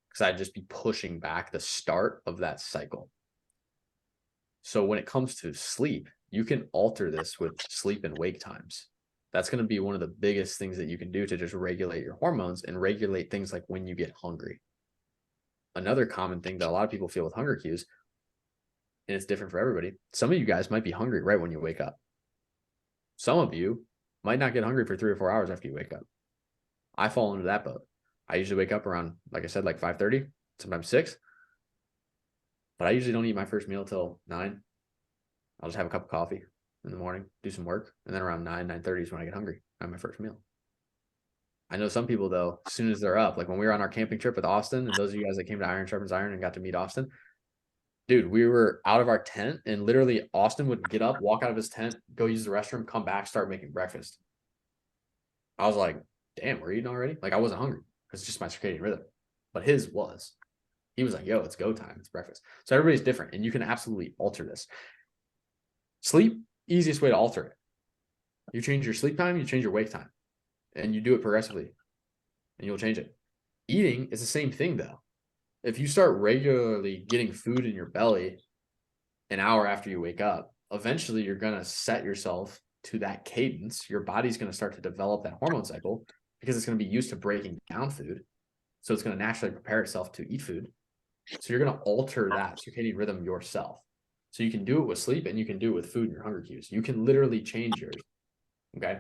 because I'd just be pushing back the start of that cycle. So when it comes to sleep, you can alter this with sleep and wake times. That's going to be one of the biggest things that you can do to just regulate your hormones and regulate things like when you get hungry. Another common thing that a lot of people feel with hunger cues, and it's different for everybody. Some of you guys might be hungry right when you wake up. Some of you might not get hungry for 3 or 4 hours after you wake up. I fall into that boat. I usually wake up around, like I said, like 5:30, sometimes 6. But I usually don't eat my first meal till 9. I'll just have a cup of coffee in the morning, do some work, and then around 9:30 is when I get hungry. I have my first meal. I know some people, though, as soon as they're up, like when we were on our camping trip with Austin, and those of you guys that came to Iron Sharpens Iron and got to meet Austin, dude, we were out of our tent, and literally Austin would get up, walk out of his tent, go use the restroom, come back, start making breakfast. I was like, damn, we're eating already? Like I wasn't hungry because it's just my circadian rhythm, but his was. He was like, yo, it's go time. It's breakfast. So everybody's different, and you can absolutely alter this. Sleep, easiest way to alter it. You change your sleep time, you change your wake time, and you do it progressively, and you'll change it. Eating is the same thing, though. If you start regularly getting food in your belly an hour after you wake up, eventually you're going to set yourself to that cadence. Your body's going to start to develop that hormone cycle because it's going to be used to breaking down food. So it's going to naturally prepare itself to eat food. So you're going to alter that circadian rhythm yourself. So you can do it with sleep, and you can do it with food and your hunger cues. You can literally change yours. Okay.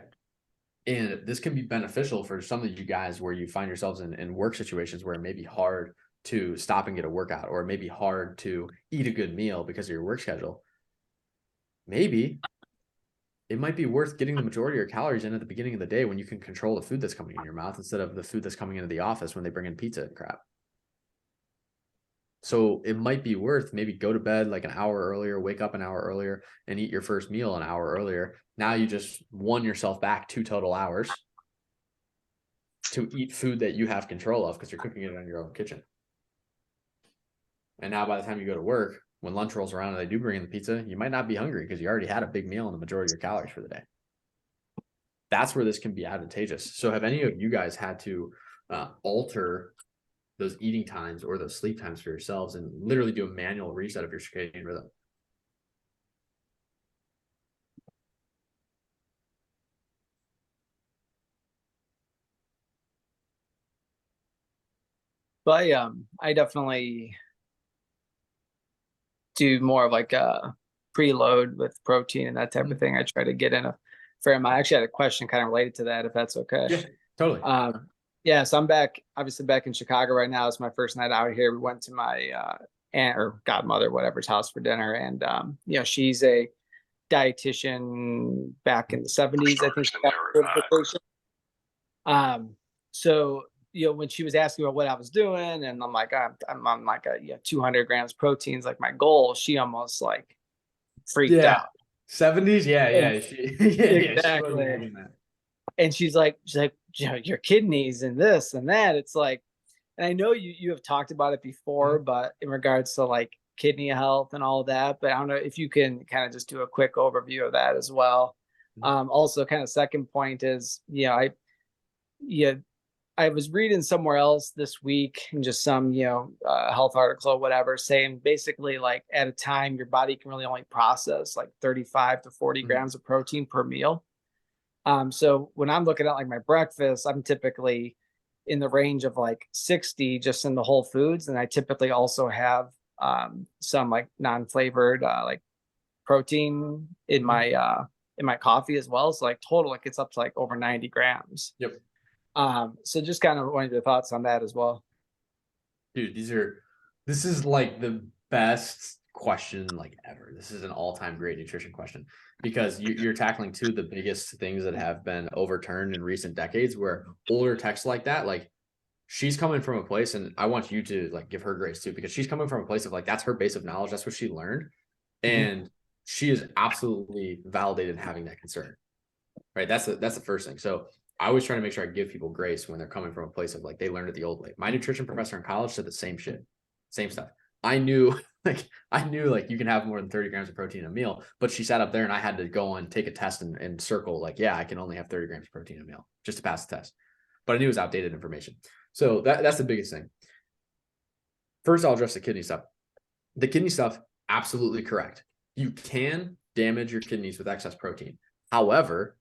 And this can be beneficial for some of you guys where you find yourselves in work situations where it may be hard to stop and get a workout, or it may be hard to eat a good meal because of your work schedule. Maybe it might be worth getting the majority of your calories in at the beginning of the day when you can control the food that's coming in your mouth instead of the food that's coming into the office when they bring in pizza and crap. So it might be worth maybe go to bed like an hour earlier, wake up an hour earlier, and eat your first meal an hour earlier. Now you just won yourself back 2 total hours to eat food that you have control of because you're cooking it in your own kitchen. And now by the time you go to work, when lunch rolls around and they do bring in the pizza, you might not be hungry because you already had a big meal and the majority of your calories for the day. That's where this can be advantageous. So have any of you guys had to alter those eating times or those sleep times for yourselves and literally do a manual reset of your circadian rhythm? But I definitely do more of like a preload with protein and that type of thing. I try to get in a fair amount. I actually had a question kind of related to that, if that's okay. Yeah, totally. Yeah, so I'm obviously back in Chicago right now. It's my first night out here. We went to my aunt or godmother, whatever's house for dinner. And, she's a dietitian back in the 70s, I think. She got certification. So, when she was asking about what I was doing, and I'm like, I'm on like 200 grams proteins, like my goal, she almost like freaked out. 70s? Yeah. Exactly. And she's like, your kidneys and this and that. It's like, and I know you have talked about it before, but in regards to like kidney health and all of that, but I don't know if you can kind of just do a quick overview of that as well. Also kind of second point is, I was reading somewhere else this week in just some, health article or whatever, saying basically like at a time, your body can really only process like 35 to 40 Mhm. grams of protein per meal. So when I'm looking at like my breakfast, I'm typically in the range of like 60 just in the whole foods. And I typically also have some like non-flavored like protein in my coffee as well. So like total it gets up to like over 90 grams. Yep. So just kind of wanted your thoughts on that as well. Dude, this is like the best question like ever. This is an all-time great nutrition question because you're tackling two of the biggest things that have been overturned in recent decades where older texts like that, like she's coming from a place, and I want you to like give her grace too, because she's coming from a place of like, that's her base of knowledge. That's what she learned. And she is absolutely validated in having that concern, right? That's the first thing. So I always try to make sure I give people grace when they're coming from a place of like they learned it the old way. My nutrition professor in college said the same shit, same stuff. I knew like you can have more than 30 grams of protein in a meal, but she sat up there and I had to go and take a test and circle like, yeah, I can only have 30 grams of protein in a meal just to pass the test. But I knew it was outdated information. So that's the biggest thing. First, I'll address the kidney stuff. The kidney stuff, absolutely correct. You can damage your kidneys with excess protein. However,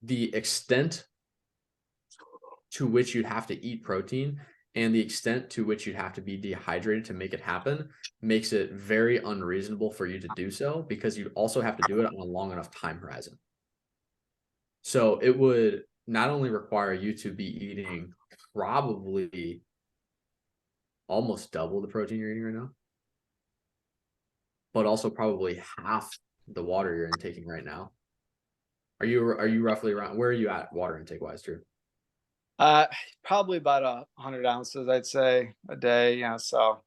the extent to which you'd have to eat protein and the extent to which you'd have to be dehydrated to make it happen makes it very unreasonable for you to do so, because you'd also have to do it on a long enough time horizon. So it would not only require you to be eating probably almost double the protein you're eating right now, but also probably half the water you're intaking right now. Are you roughly around, where are you at water intake wise, Drew? Probably about 100 ounces, I'd say, a day. So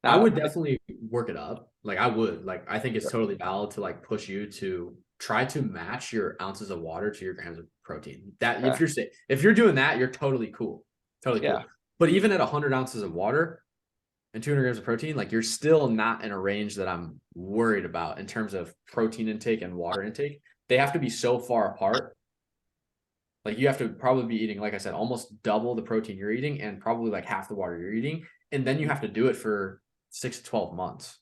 I would definitely work it up. Like I think it's totally valid to like push you to try to match your ounces of water to your grams of protein. That if you're doing that, you're totally cool. Totally cool. But even at 100 ounces of water and 200 grams of protein, like you're still not in a range that I'm worried about in terms of protein intake and water intake. They have to be so far apart. Like you have to probably be eating, like I said, almost double the protein you're eating and probably like half the water you're eating. And then you have to do it for 6 to 12 months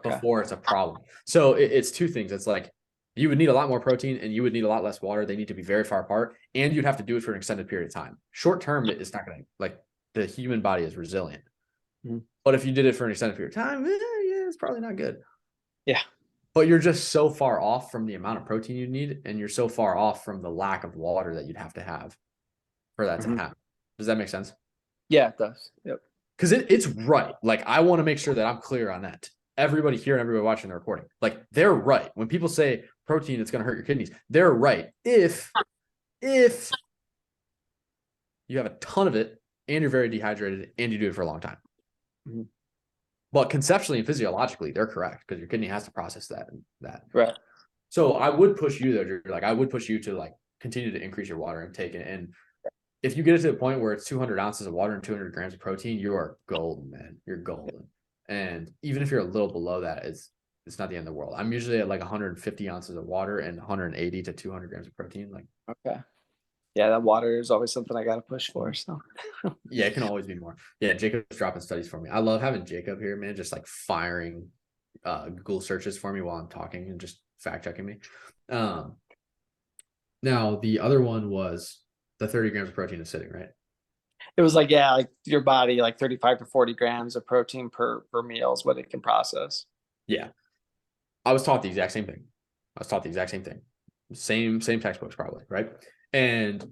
before it's a problem. So it's two things. It's like you would need a lot more protein and you would need a lot less water. They need to be very far apart, and you'd have to do it for an extended period of time. Short term, it's not going to, like, the human body is resilient. But if you did it for an extended period of time, it's probably not good. Yeah. But you're just so far off from the amount of protein you need, and you're so far off from the lack of water that you'd have to have for that to happen. Does that make sense? Yeah, it does. Yep. Because it's right. Like, I want to make sure that I'm clear on that. Everybody here and everybody watching the recording, like, they're right. When people say protein, it's going to hurt your kidneys, they're right. If you have a ton of it and you're very dehydrated and you do it for a long time. But conceptually and physiologically, they're correct, because your kidney has to process that. Right. So I would push you though, like I would push you to like continue to increase your water intake. And if you get it to the point where it's 200 ounces of water and 200 grams of protein, you are golden, man. You're golden. And even if you're a little below that, it's not the end of the world. I'm usually at like 150 ounces of water and 180 to 200 grams of protein. Like, okay. Yeah, that water is always something I got to push for. So yeah, it can always be more. Yeah, Jacob's dropping studies for me. I love having Jacob here, man, just like firing Google searches for me while I'm talking and just fact checking me. Now the other one was the 30 grams of protein is sitting, right? It was like, yeah, like your body, like 35 to 40 grams of protein per meal is what it can process. Yeah. I was taught the exact same thing. Same textbooks probably, right? And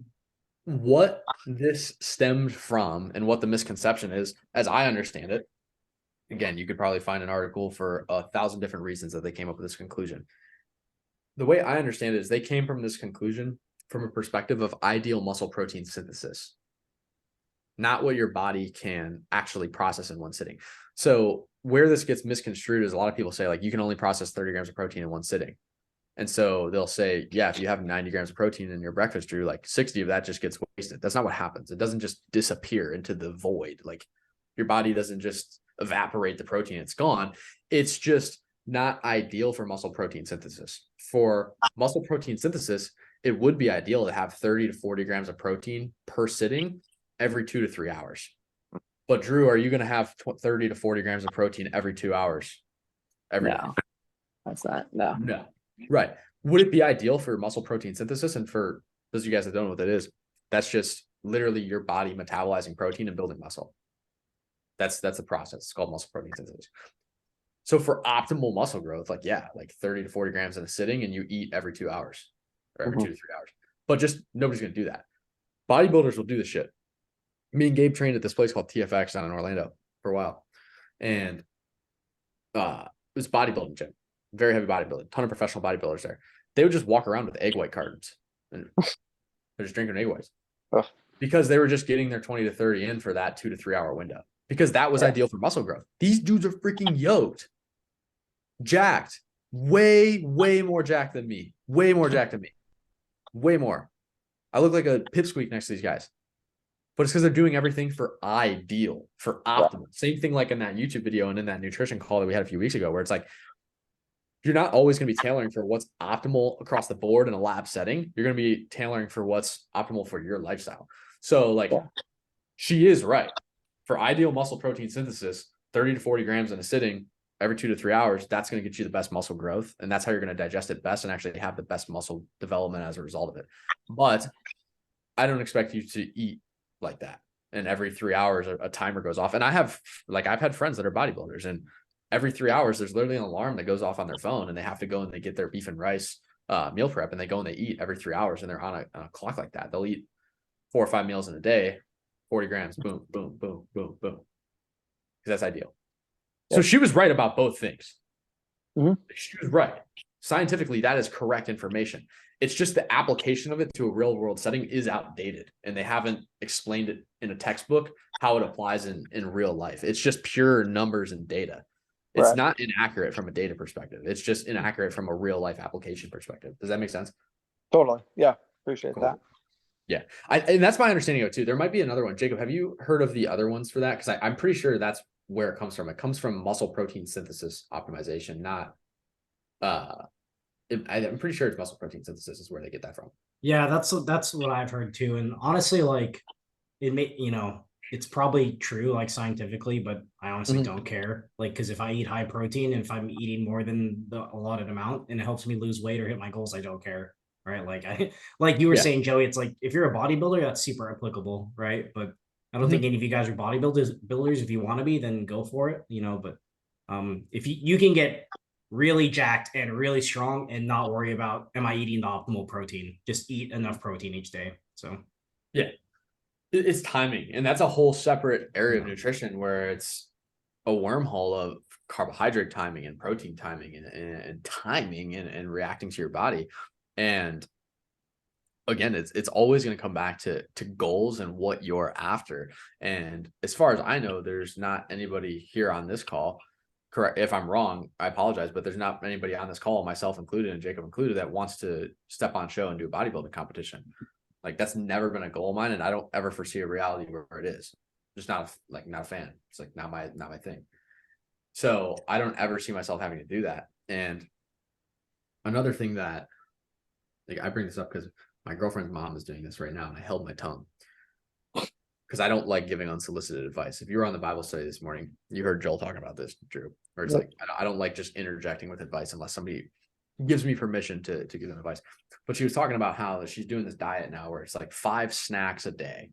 what this stemmed from and what the misconception is, as I understand it, again, you could probably find an article for 1,000 different reasons that they came up with this conclusion. The way I understand it is they came from this conclusion from a perspective of ideal muscle protein synthesis, not what your body can actually process in one sitting. So where this gets misconstrued is a lot of people say, like, you can only process 30 grams of protein in one sitting. And so they'll say, yeah, if you have 90 grams of protein in your breakfast, Drew, like 60 of that just gets wasted. That's not what happens. It doesn't just disappear into the void. Like, your body doesn't just evaporate the protein. It's gone. It's just not ideal for muscle protein synthesis. For muscle protein synthesis, it would be ideal to have 30 to 40 grams of protein per sitting every 2 to 3 hours. But Drew, are you going to have 30 to 40 grams of protein every 2 hours? Every day? No, that's not. No. No. Right. Would it be ideal for muscle protein synthesis? And for those of you guys that don't know what that is, that's just literally your body metabolizing protein and building muscle. That's the process. It's called muscle protein synthesis. So for optimal muscle growth, like, yeah, like 30 to 40 grams in a sitting, and you eat every 2 hours or every 2 to 3 hours. But just nobody's going to do that. Bodybuilders will do this shit. Me and Gabe trained at this place called TFX down in Orlando for a while. And it was a bodybuilding gym, very heavy bodybuilding, ton of professional bodybuilders there. They would just walk around with egg white cartons and they're just drinking egg whites because they were just getting their 20 to 30 in for that 2 to 3 hour window, because that was ideal for muscle growth. These dudes are freaking yoked, jacked, way more jacked than me, way more jacked than me, way more. I look like a pipsqueak next to these guys. But it's because they're doing everything for ideal, for optimal. Same thing like in that YouTube video and in that nutrition call that we had a few weeks ago, where it's like, you're not always going to be tailoring for what's optimal across the board in a lab setting. You're going to be tailoring for what's optimal for your lifestyle. So like, she is right. For ideal muscle protein synthesis, 30 to 40 grams in a sitting every 2 to 3 hours, that's going to get you the best muscle growth. And that's how you're going to digest it best and actually have the best muscle development as a result of it. But I don't expect you to eat like that. And every 3 hours, a timer goes off. And I've had friends that are bodybuilders, and every 3 hours, there's literally an alarm that goes off on their phone, and they have to go and they get their beef and rice meal prep, and they go and they eat every 3 hours, and they're on a clock like that. They'll eat 4 or 5 meals in a day, 40 grams, boom, boom, boom, boom, boom. Because that's ideal. So she was right about both things. She was right. Scientifically, that is correct information. It's just the application of it to a real world setting is outdated, and they haven't explained it in a textbook how it applies in real life. It's just pure numbers and data. It's not inaccurate from a data perspective. It's just inaccurate from a real life application perspective. Does that make sense? Totally. Yeah. Appreciate that. Yeah. And that's my understanding of it too. There might be another one. Jacob, have you heard of the other ones for that? Because I'm pretty sure that's where it comes from. It comes from muscle protein synthesis optimization, not I'm pretty sure it's muscle protein synthesis is where they get that from. Yeah, that's what I've heard too. And honestly, like it may, it's probably true, like scientifically, but I honestly don't care. Like, because if I eat high protein and if I'm eating more than the allotted amount and it helps me lose weight or hit my goals, I don't care. Right. Like you were saying, Joey, it's like if you're a bodybuilder, that's super applicable, right? But I don't think any of you guys are bodybuilders. If you want to be, then go for it, but if you can get really jacked and really strong and not worry about, am I eating the optimal protein? Just eat enough protein each day. So yeah, it's timing. And that's a whole separate area of nutrition where it's a wormhole of carbohydrate timing and protein timing and timing and reacting to your body. And again, it's always going to come back to goals and what you're after. And as far as I know, there's not anybody here on this call, correct, if I'm wrong, I apologize, but there's not anybody on this call, myself included and Jacob included, that wants to step on show and do a bodybuilding competition. Like, that's never been a goal of mine, and I don't ever foresee a reality where it is. Just not a fan. It's like not my thing. So I don't ever see myself having to do that. And another thing that, like, I bring this up because my girlfriend's mom is doing this right now, and I held my tongue because I don't like giving unsolicited advice. If you were on the Bible study this morning, you heard Joel talking about this, Drew, where it's like, I don't like just interjecting with advice unless somebody gives me permission to give them advice. But she was talking about how she's doing this diet now where it's like 5 snacks a day.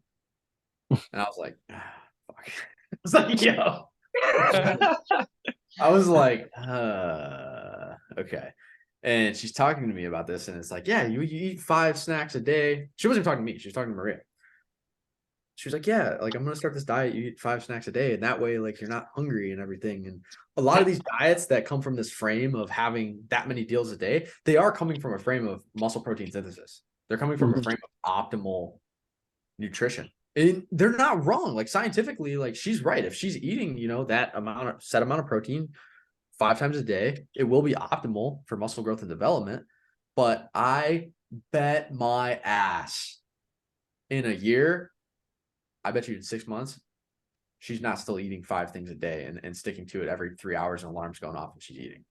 And I was like, fuck. I was like, yo. I was like, okay. And she's talking to me about this, and it's like, yeah, you eat 5 snacks a day. She wasn't talking to me. She was talking to Maria. She was like, yeah, like, I'm going to start this diet. You eat 5 snacks a day. And that way, like, you're not hungry and everything. And a lot of these diets that come from this frame of having that many deals a day, they are coming from a frame of muscle protein synthesis. They're coming from a frame of optimal nutrition. And they're not wrong. Like, scientifically, like, she's right. If she's eating, that set amount of protein 5 times a day, it will be optimal for muscle growth and development. But I bet my ass in a year, I bet you in 6 months, she's not still eating 5 things a day and sticking to it every 3 hours and alarms going off and she's eating.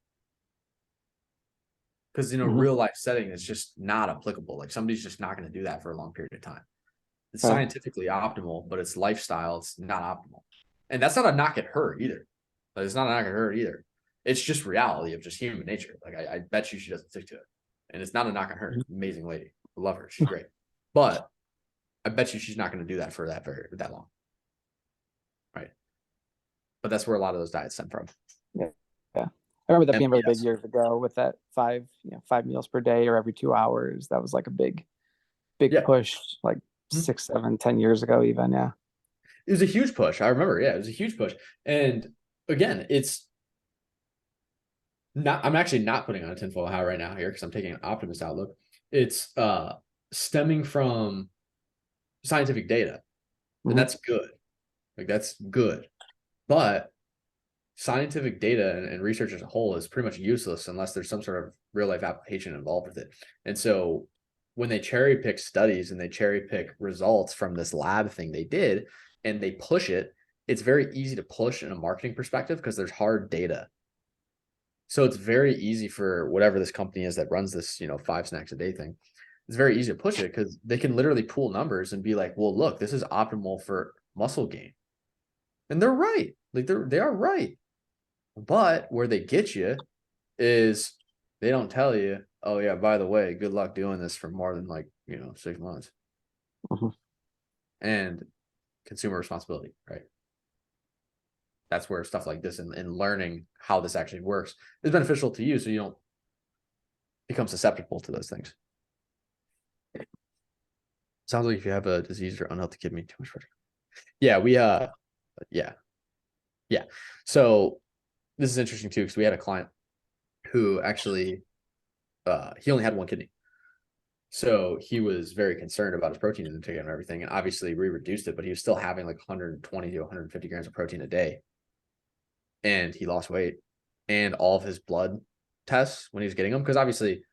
Because in a real life setting, it's just not applicable. Like, somebody's just not going to do that for a long period of time. It's Huh. scientifically optimal, but it's lifestyle. It's not optimal. And that's not a knock at her either. Like, it's not a knock at her either. It's just reality of just human nature. Like I bet you she doesn't stick to it. And it's not a knock on her. Amazing lady. I love her. She's great. But I bet you she's not going to do that for that long. Right. But that's where a lot of those diets stem from. I remember that being really big MPS. years ago with that 5 meals per day or every 2 hours. That was like a big Yeah. push, like Mhm. 6, 7, 10 years ago, even. Yeah. It was a huge push. I remember. Yeah, it was a huge push. And again, it's not, I'm actually not putting on a tinfoil hat right now here because I'm taking an optimist outlook. It's stemming from scientific data. And Mhm. that's good. Like that's good. But scientific data and research as a whole is pretty much useless unless there's some sort of real life application involved with it. And so when they cherry pick studies and they cherry pick results from this lab thing they did and they push it, it's very easy to push in a marketing perspective because there's hard data. So it's very easy for whatever this company is that runs this, 5 snacks a day thing. It's very easy to push it because they can literally pull numbers and be like, well, look, this is optimal for muscle gain. And they're right. Like they are right. But where they get you is they don't tell you, oh yeah, by the way, good luck doing this for more than 6 months. Mhm. And consumer responsibility, right? That's where stuff like this and learning how this actually works is beneficial to you so you don't become susceptible to those things. Sounds like if you have a disease or unhealthy kidney, too much pressure. Yeah, yeah. So this is interesting too, because we had a client who actually he only had one kidney. So he was very concerned about his protein intake and everything. And obviously we reduced it, but he was still having like 120 to 150 grams of protein a day. And he lost weight and all of his blood tests when he was getting them, because obviously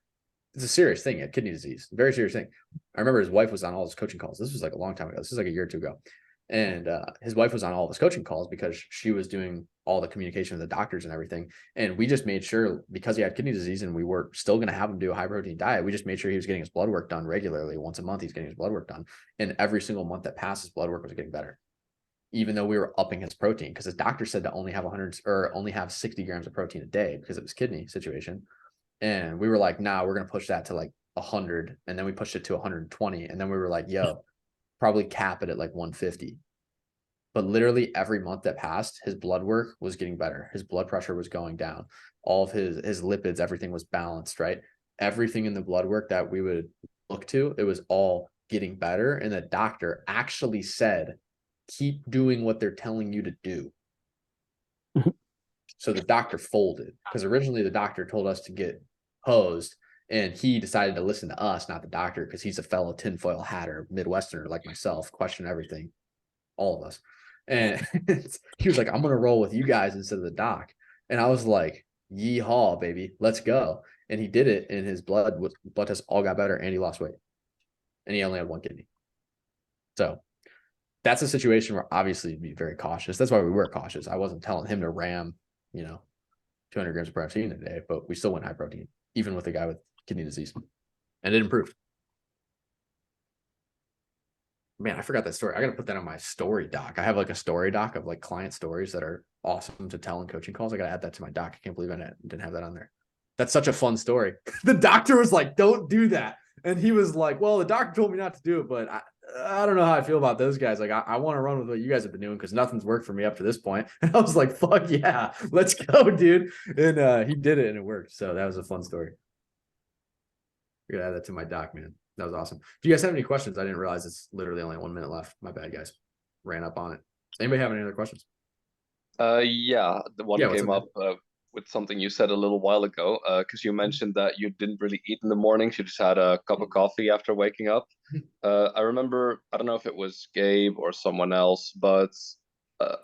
it's a serious thing. He had kidney disease, very serious thing. I remember his wife was on all his coaching calls. This was like a long time ago. This is like a year or two ago. And his wife was on all of his coaching calls because she was doing all the communication with the doctors and everything. And we just made sure, because he had kidney disease and we were still going to have him do a high protein diet, we just made sure he was getting his blood work done regularly. Once a month, he's getting his blood work done. And every single month that passed, his blood work was getting better, even though we were upping his protein, because his doctor said to only have 100 or only have 60 grams of protein a day because of his kidney situation. And we were like, nah, we're going to push that to like 100. And then we pushed it to 120. And then we were like, yo, probably cap it at like 150. But literally every month that passed, his blood work was getting better. His blood pressure was going down. All of his lipids, everything was balanced, right? Everything in the blood work that we would look to, it was all getting better. And the doctor actually said, keep doing what they're telling you to do. So the doctor folded, because originally the doctor told us to get hosed, and he decided to listen to us, not the doctor, because he's a fellow tinfoil hatter, Midwesterner like myself, question everything, all of us. And he was like, I'm going to roll with you guys instead of the doc. And I was like, yeehaw, baby, let's go. And he did it, and his blood tests all got better, and he lost weight. And he only had one kidney. So that's a situation where obviously you'd be very cautious. That's why we were cautious. I wasn't telling him to ram, 200 grams of protein a day, but we still went high protein, even with a guy with kidney disease. And it improved. Man, I forgot that story. I got to put that on my story doc. I have like a story doc of like client stories that are awesome to tell in coaching calls. I got to add that to my doc. I can't believe I didn't have that on there. That's such a fun story. The doctor was like, don't do that. And he was like, well, the doctor told me not to do it, but I don't know how I feel about those guys. Like, I want to run with what you guys have been doing because nothing's worked for me up to this point. And I was like, fuck yeah, let's go, dude. And he did it and it worked. So that was a fun story. I gotta add that to my doc, man. That was awesome. If you guys have any questions, I didn't realize it's literally only 1 minute left. My bad, guys. Ran up on it. Anybody have any other questions? Yeah, the one Yeah, what's came up, up with something you said a little while ago, because you mentioned that you didn't really eat in the mornings. You just had a cup of coffee after waking up. I remember, I don't know if it was Gabe or someone else, but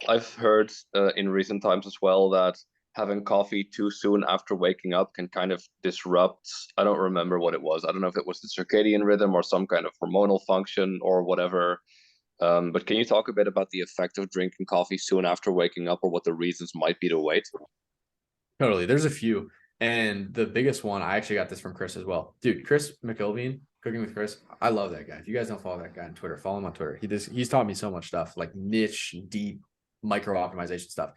I've heard in recent times as well that having coffee too soon after waking up can kind of disrupt. I don't remember what it was. I don't know if it was the circadian rhythm or some kind of hormonal function or whatever. But can you talk a bit about the effect of drinking coffee soon after waking up, or what the reasons might be to wait? Totally. There's a few. And the biggest one, I actually got this from Chris as well. Dude, Chris McIlveen, Cooking with Chris. I love that guy. If you guys don't follow that guy on Twitter, follow him on Twitter. He's taught me so much stuff, like niche, deep micro optimization stuff.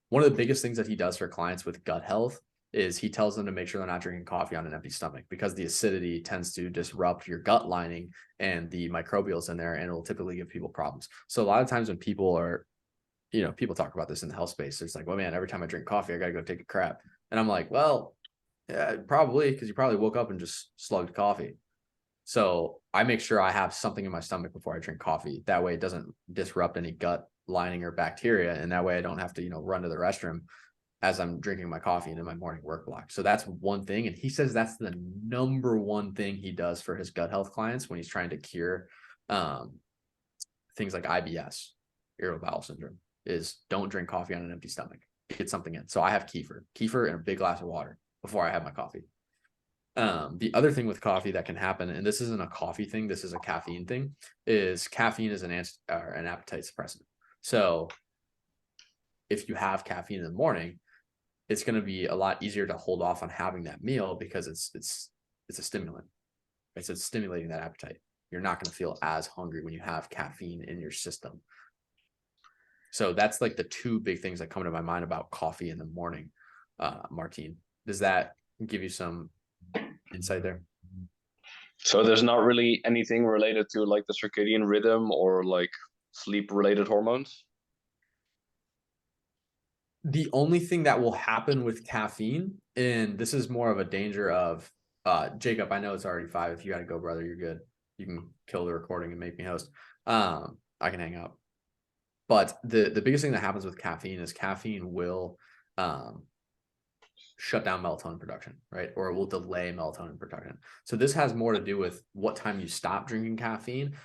One of the biggest things that he does for clients with gut health is he tells them to make sure they're not drinking coffee on an empty stomach, because the acidity tends to disrupt your gut lining and the microbials in there, and it will typically give people problems. So a lot of times when people are, people talk about this in the health space, it's like, well, man, every time I drink coffee, I got to go take a crap. And I'm like, well, yeah, probably, because you probably woke up and just slugged coffee. So I make sure I have something in my stomach before I drink coffee. That way it doesn't disrupt any gut lining or bacteria. And that way I don't have to, run to the restroom as I'm drinking my coffee and in my morning work block. So that's one thing. And he says that's the number one thing he does for his gut health clients when he's trying to cure things like IBS, irritable bowel syndrome, is don't drink coffee on an empty stomach. Get something in. So I have kefir and a big glass of water before I have my coffee. The other thing with coffee that can happen, and this isn't a coffee thing, this is a caffeine thing, is caffeine is an appetite suppressant. So if you have caffeine in the morning, it's going to be a lot easier to hold off on having that meal, because it's a stimulant, right? So it's stimulating that appetite. You're not going to feel as hungry when you have caffeine in your system. So that's like the two big things that come to my mind about coffee in the morning. Martine, does that give you some insight there? So there's not really anything related to like the circadian rhythm or like sleep related hormones? The only thing that will happen with caffeine, and this is more of a danger of Jacob, I know it's already 5. If you got to go, brother, you're good. You can kill the recording and make me host. I can hang up. But the biggest thing that happens with caffeine is caffeine will shut down melatonin production, right? Or it will delay melatonin production. So this has more to do with what time you stop drinking caffeine